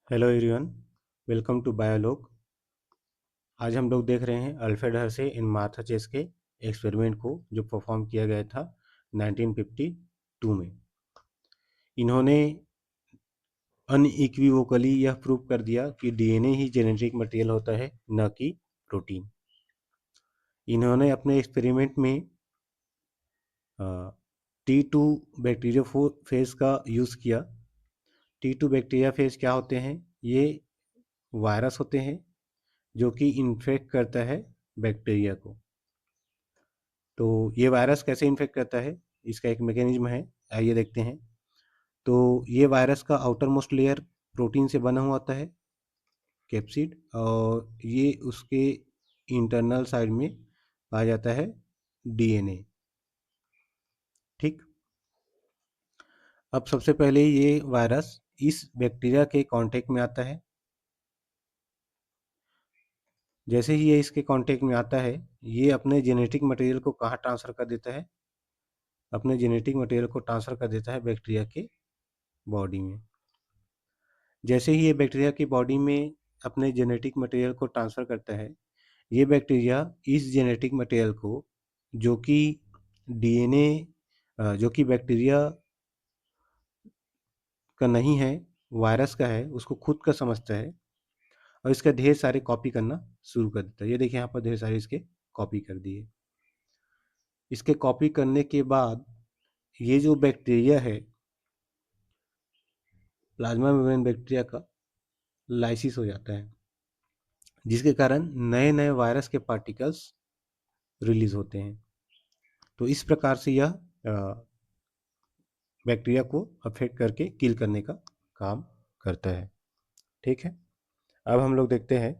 Hello everyone, welcome to Biolog. आज हम लोग देख रहे हैं Alfred Hershey and Martha Chase के एक्सपेरिमेंट को जो परफॉर्म किया गया था 1952 में। इन्होंने अनइक्विवोकली यह प्रूव कर दिया कि डीएनए ही जेनेटिक मटेरियल होता है, न कि प्रोटीन। इन्होंने अपने एक्सपेरिमेंट में T2 बैक्टीरिया फेज का यूज़ किया। T2 बैक्टीरिया फेज क्या होते हैं? ये वायरस होते हैं जो कि इन्फेक्ट करता है बैक्टीरिया को। तो ये वायरस कैसे इन्फेक्ट करता है, इसका एक मैकेनिज्म है, आइए देखते हैं। तो ये वायरस का आउटर मोस्ट लेयर प्रोटीन से बना हुआ होता है, कैप्सिड, और ये उसके इंटरनल साइड में पाया जाता है डीएनए। ठीक। अब सबसे पहले ये वायरस इस बैक्टीरिया के कांटेक्ट में आता है। जैसे ही ये इसके कांटेक्ट में आता है, ये अपने जेनेटिक मटेरियल को कहाँ ट्रांसफ़र कर देता है? अपने जेनेटिक मटेरियल को ट्रांसफ़र कर देता है बैक्टीरिया के बॉडी में। जैसे ही ये बैक्टीरिया की बॉडी में अपने जेनेटिक मटेरियल को ट्रांसफ़र करता है, ये बैक्टीरिया इस जेनेटिक मटेरियल को, जो कि डीएनए जो कि बैक्टीरिया का नहीं है, वायरस का है, उसको खुद का समझता है और इसका ढेर सारे कॉपी करना शुरू कर देता है। ये देखिए यहाँ पर ढेर सारे इसके कॉपी कर दिए। इसके कॉपी करने के बाद ये जो बैक्टीरिया है, प्लाज्मा मेम्ब्रेन बैक्टीरिया का लाइसिस हो जाता है, जिसके कारण नए नए वायरस के पार्टिकल्स रिलीज होते हैं। तो इस प्रकार से यह बैक्टीरिया को अफेक्ट करके किल करने का काम करता है। ठीक है। अब हम लोग देखते हैं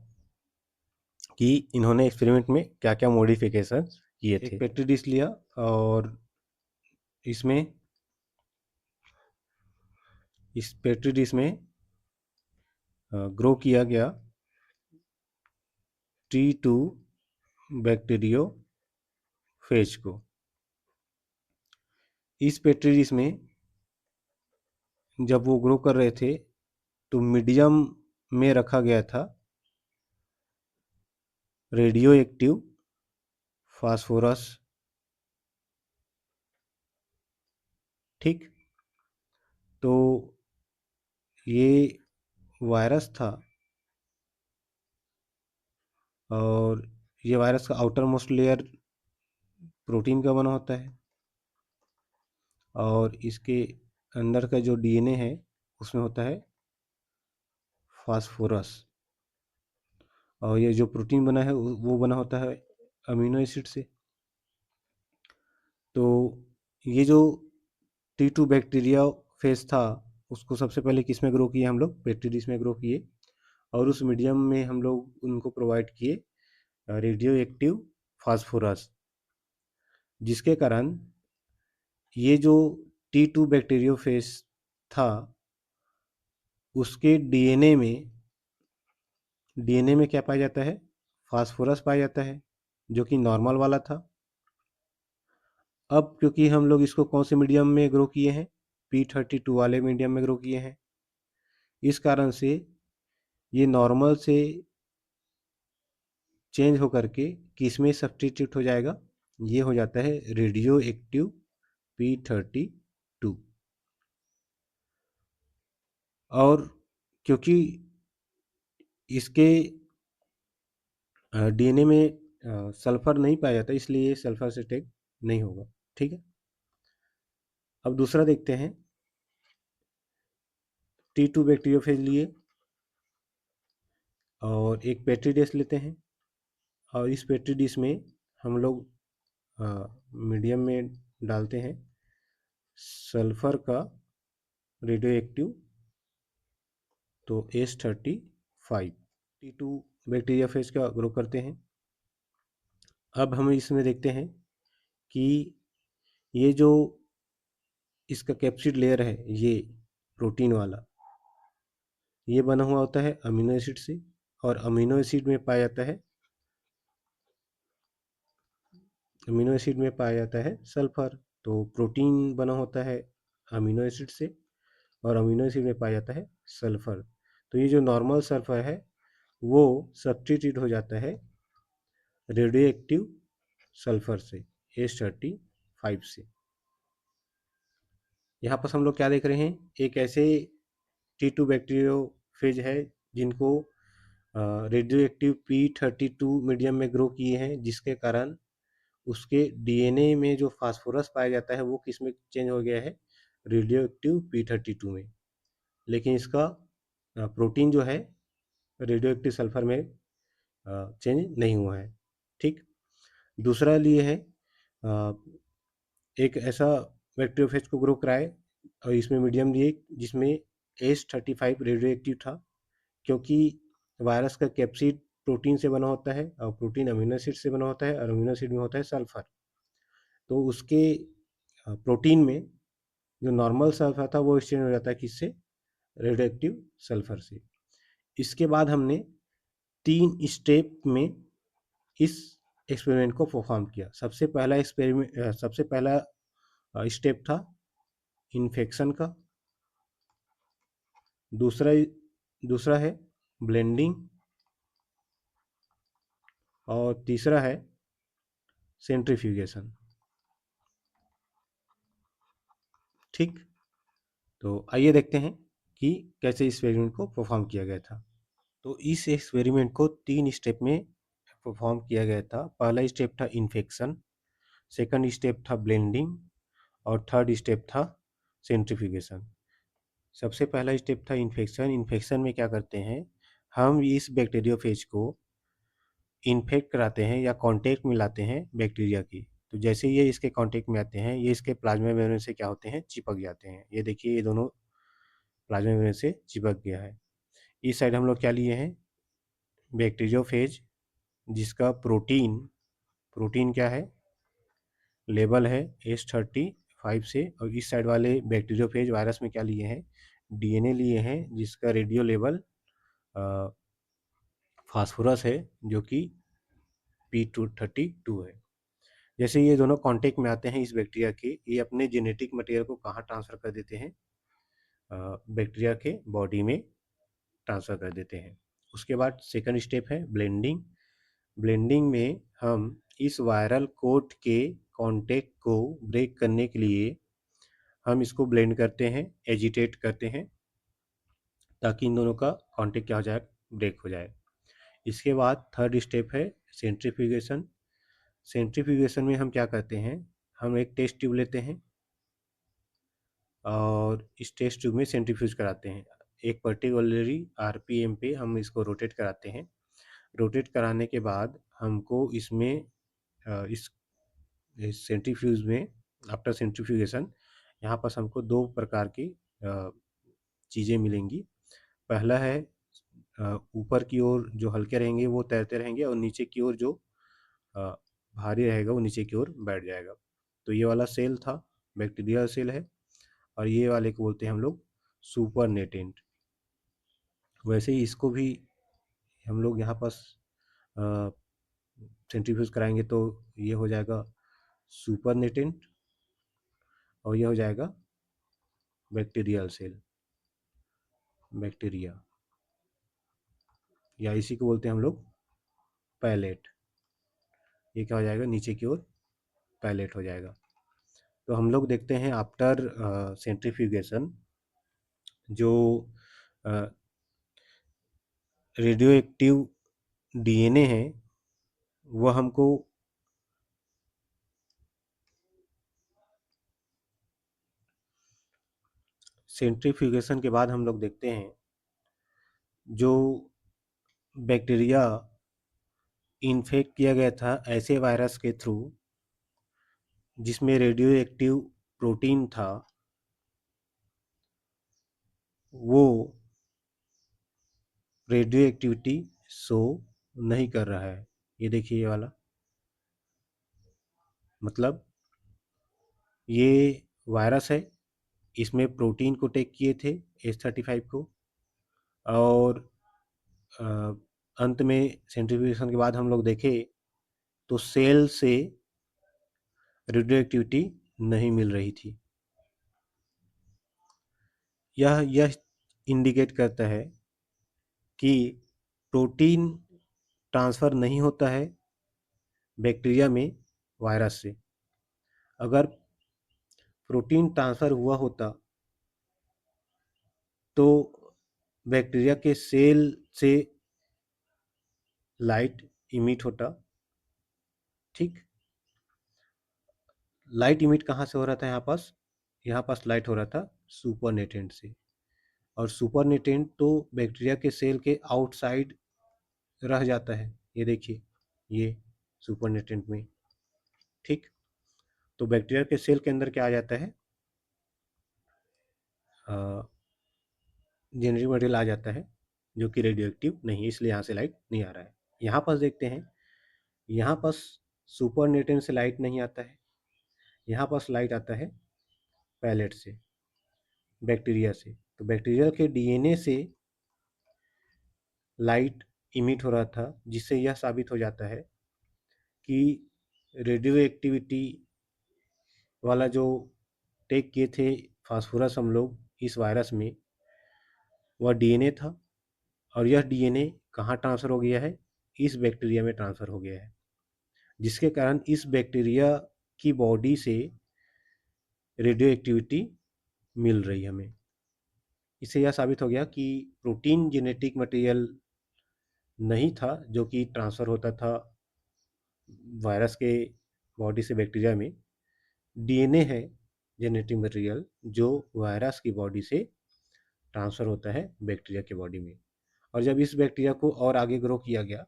कि इन्होंने एक्सपेरिमेंट में क्या क्या मॉडिफिकेशन किए थे। एक पेट्री डिश लिया और इसमें इस पेट्री डिश में ग्रो किया गया T2 बैक्टीरियो फेज को। इस पेट्री डिश में जब वो ग्रो कर रहे थे तो मीडियम में रखा गया था रेडियो एक्टिव फास्फोरस। ठीक। तो ये वायरस था और ये वायरस का आउटर मोस्ट लेयर प्रोटीन का बना होता है और इसके अंदर का जो डीएनए है उसमें होता है फास्फोरस, और ये जो प्रोटीन बना है वो बना होता है अमीनो एसिड से। तो ये जो T2 बैक्टीरिया फेज था, उसको सबसे पहले किस में ग्रो किए हम लोग? पेट्री डिश में ग्रो किए और उस मीडियम में हम लोग उनको प्रोवाइड किए रेडियो एक्टिव फास्फोरस, जिसके कारण ये जो T2 बैक्टीरियोफेज था उसके डीएनए में क्या पाया जाता है? फास्फोरस पाया जाता है, जो कि नॉर्मल वाला था। अब क्योंकि हम लोग इसको कौन से मीडियम में ग्रो किए हैं? P32 वाले मीडियम में ग्रो किए हैं, इस कारण से ये नॉर्मल से चेंज होकर के किस में सब्सटीट्यूट हो जाएगा? ये हो जाता है रेडियो एक्टिव P32। और क्योंकि इसके डीएनए में सल्फर नहीं पाया जाता, इसलिए ये सल्फर से अटैक नहीं होगा। ठीक है। अब दूसरा देखते हैं। T2 बैक्टीरियोफेज लिए और एक पेट्री डिश लेते हैं और इस पेट्री डिश में हम लोग मीडियम में डालते हैं सल्फर का रेडियो एक्टिव, तो S35। T2 बैक्टीरिया फेज का ग्रो करते हैं। अब हम इसमें देखते हैं कि ये जो इसका कैप्सिड लेयर है, ये प्रोटीन वाला, ये बना हुआ होता है अमीनो एसिड से और अमीनो एसिड में पाया जाता है सल्फर। तो प्रोटीन बना होता है अमीनो एसिड से और अमीनो एसिड में पाया जाता है सल्फर। तो ये जो नॉर्मल सल्फर है वो सब्स्टिट्यूट हो जाता है रेडियो एक्टिव सल्फर से, H35 से। यहाँ पर हम लोग क्या देख रहे हैं, एक ऐसे T2 बैक्टीरियोफेज है जिनको रेडियो एक्टिव P32 मीडियम में ग्रो किए हैं, जिसके कारण उसके डीएनए में जो फास्फोरस पाया जाता है वो किस में चेंज हो गया है, रेडियो एक्टिव P32 में। लेकिन इसका प्रोटीन जो है रेडियो एक्टिव सल्फर में चेंज नहीं हुआ है। ठीक, दूसरा लिए है एक ऐसा बैक्टीरियोफेज को ग्रो कराए और इसमें मीडियम लिए जिसमें H35 रेडियो एक्टिव था, क्योंकि वायरस का कैप्सिड प्रोटीन से बना होता है और प्रोटीन अमीनो एसिड से बना होता है और अमीनो एसिड में होता है सल्फर। तो उसके प्रोटीन में जो नॉर्मल सल्फर था वो एक्सचेंज हो जाता है किससे, रेडियो एक्टिव सल्फर से। इसके बाद हमने 3 स्टेप में इस एक्सपेरिमेंट को परफॉर्म किया। सबसे पहला स्टेप था इन्फेक्शन का, दूसरा दूसरा है ब्लेंडिंग और तीसरा है सेंट्रीफ्यूगेशन। ठीक, तो आइए देखते हैं कि कैसे इस एक्सपेरिमेंट को परफॉर्म किया गया था। तो इस एक्सपेरिमेंट को 3 स्टेप में परफॉर्म किया गया था। पहला स्टेप था इन्फेक्शन, सेकंड स्टेप था ब्लेंडिंग और थर्ड स्टेप था सेंट्रीफ्यूगेशन। सबसे पहला स्टेप था इन्फेक्शन। इन्फेक्शन में क्या करते हैं, हम इस बैक्टीरियोफेज को इन्फेक्ट कराते हैं या कांटेक्ट में लाते हैं बैक्टीरिया की। तो जैसे ये इसके कांटेक्ट में आते हैं, ये इसके प्लाज्मा मेम्ब्रेन से क्या होते हैं, चिपक जाते हैं। ये देखिए, ये दोनों प्लाज्मा मेम्ब्रेन से चिपक गया है। इस साइड हम लोग क्या लिए हैं, बैक्टीरियोफेज, जिसका प्रोटीन प्रोटीन क्या है, लेबल है H35 से। और इस साइड वाले बैक्टीरियोफेज वायरस में क्या लिए हैं, डीएनए लिए हैं, जिसका रेडियो लेवल फास्फोरस है, जो कि P232 है। जैसे ये दोनों कांटेक्ट में आते हैं इस बैक्टीरिया के, ये अपने जेनेटिक मटेरियल को कहाँ ट्रांसफ़र कर देते हैं, बैक्टीरिया के बॉडी में ट्रांसफ़र कर देते हैं। उसके बाद सेकंड स्टेप है ब्लेंडिंग। ब्लेंडिंग में हम इस वायरल कोट के कांटेक्ट को ब्रेक करने के लिए हम इसको ब्लेंड करते हैं, एजिटेट करते हैं, ताकि इन दोनों का कांटेक्ट क्या हो जाए, ब्रेक हो जाए। इसके बाद थर्ड स्टेप है सेंट्रीफ्यूगेशन। सेंट्रीफ्यूगेशन में हम क्या करते हैं, हम एक टेस्ट ट्यूब लेते हैं और इस टेस्ट ट्यूब में सेंट्रीफ्यूज कराते हैं। एक पर्टिकुलरली आरपीएम पे हम इसको रोटेट कराते हैं। रोटेट कराने के बाद हमको इसमें इस सेंट्रीफ्यूज में, आफ्टर सेंट्रीफ्यूगेशन, यहाँ पर हमको 2 प्रकार की चीज़ें मिलेंगी। पहला है ऊपर की ओर जो हल्के रहेंगे वो तैरते रहेंगे और नीचे की ओर जो भारी रहेगा वो नीचे की ओर बैठ जाएगा। तो ये वाला सेल था, बैक्टीरियल सेल है, और ये वाले को बोलते हैं हम लोग सुपरनेटेंट। वैसे ही इसको भी हम लोग यहाँ पास सेंट्रीफ्यूज कराएंगे तो ये हो जाएगा सुपरनेटेंट और ये हो जाएगा बैक्टीरियल सेल, बैक्टीरिया, या इसी को बोलते हैं हम लोग पैलेट। ये क्या हो जाएगा, नीचे की ओर पैलेट हो जाएगा। तो हम लोग देखते हैं आफ्टर सेंट्रीफ्यूगेशन जो रेडियो एक्टिव डीएनए है वह हमको सेंट्रीफ्यूगेशन के बाद हम लोग देखते हैं जो बैक्टीरिया इन्फेक्ट किया गया था ऐसे वायरस के थ्रू जिसमें रेडियो एक्टिव प्रोटीन था, वो रेडियो एक्टिविटी शो नहीं कर रहा है। ये देखिए, ये वाला, मतलब ये वायरस है, इसमें प्रोटीन को टेक किए थे H35 को, और अ, अंत में सेंट्रीफ्यूगेशन के बाद हम लोग देखे तो सेल से रेडियो एक्टिविटी नहीं मिल रही थी। यह इंडिकेट करता है कि प्रोटीन ट्रांसफ़र नहीं होता है बैक्टीरिया में वायरस से। अगर प्रोटीन ट्रांसफ़र हुआ होता तो बैक्टीरिया के सेल से लाइट इमिट होता। ठीक, लाइट इमिट कहाँ से हो रहा था? यहाँ पास लाइट हो रहा था सुपरनेटेंट से। और सुपरनेटेंट तो बैक्टीरिया के सेल के आउटसाइड रह जाता है। ये देखिए, ये सुपरनेटेंट में। ठीक, तो बैक्टीरिया के सेल के अंदर क्या आ जाता है? जेनेटिक मटेरियल आ जाता है जो कि रेडियो एक्टिव नहीं, इसलिए यहाँ से लाइट नहीं आ रहा है। यहाँ पास देखते हैं, यहाँ पास सुपरनेटेंट से लाइट नहीं आता है, यहाँ पास लाइट आता है पैलेट से, बैक्टीरिया से। तो बैक्टीरिया के डीएनए से लाइट इमिट हो रहा था, जिससे यह साबित हो जाता है कि रेडियो एक्टिविटी वाला जो टेक किए थे फास्फोरस हम लोग इस वायरस में, वह डीएनए था। और यह डीएनए कहाँ ट्रांसफ़र हो गया है? इस बैक्टीरिया में ट्रांसफ़र हो गया है, जिसके कारण इस बैक्टीरिया की बॉडी से रेडियो एक्टिविटी मिल रही है हमें। इससे यह साबित हो गया कि प्रोटीन जेनेटिक मटेरियल नहीं था जो कि ट्रांसफ़र होता था वायरस के बॉडी से बैक्टीरिया में। डीएनए है जेनेटिक मटेरियल जो वायरस की बॉडी से ट्रांसफ़र होता है बैक्टीरिया के बॉडी में। और जब इस बैक्टीरिया को और आगे ग्रो किया गया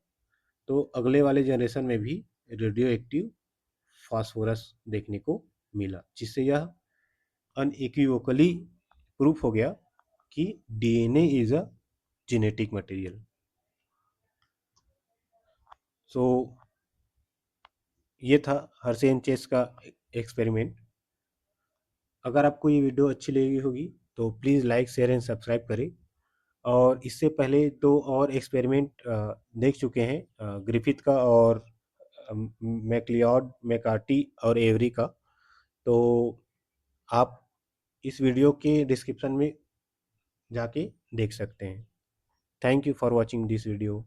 तो अगले वाले जनरेशन में भी रेडियो एक्टिव फास्फोरस देखने को मिला, जिससे यह अनइक्विवोकली प्रूफ हो गया कि DNA is a genetic material. So ये था हर्शे चेस का एक्सपेरिमेंट। अगर आपको ये वीडियो अच्छी लगी होगी तो please like share and subscribe करें। और इससे पहले दो और एक्सपेरिमेंट देख चुके हैं, ग्रिफिथ का और मैक्लियोड, मैकार्टी और एवरी का। तो आप इस वीडियो के डिस्क्रिप्शन में जाके देख सकते हैं। Thank you for watching this video.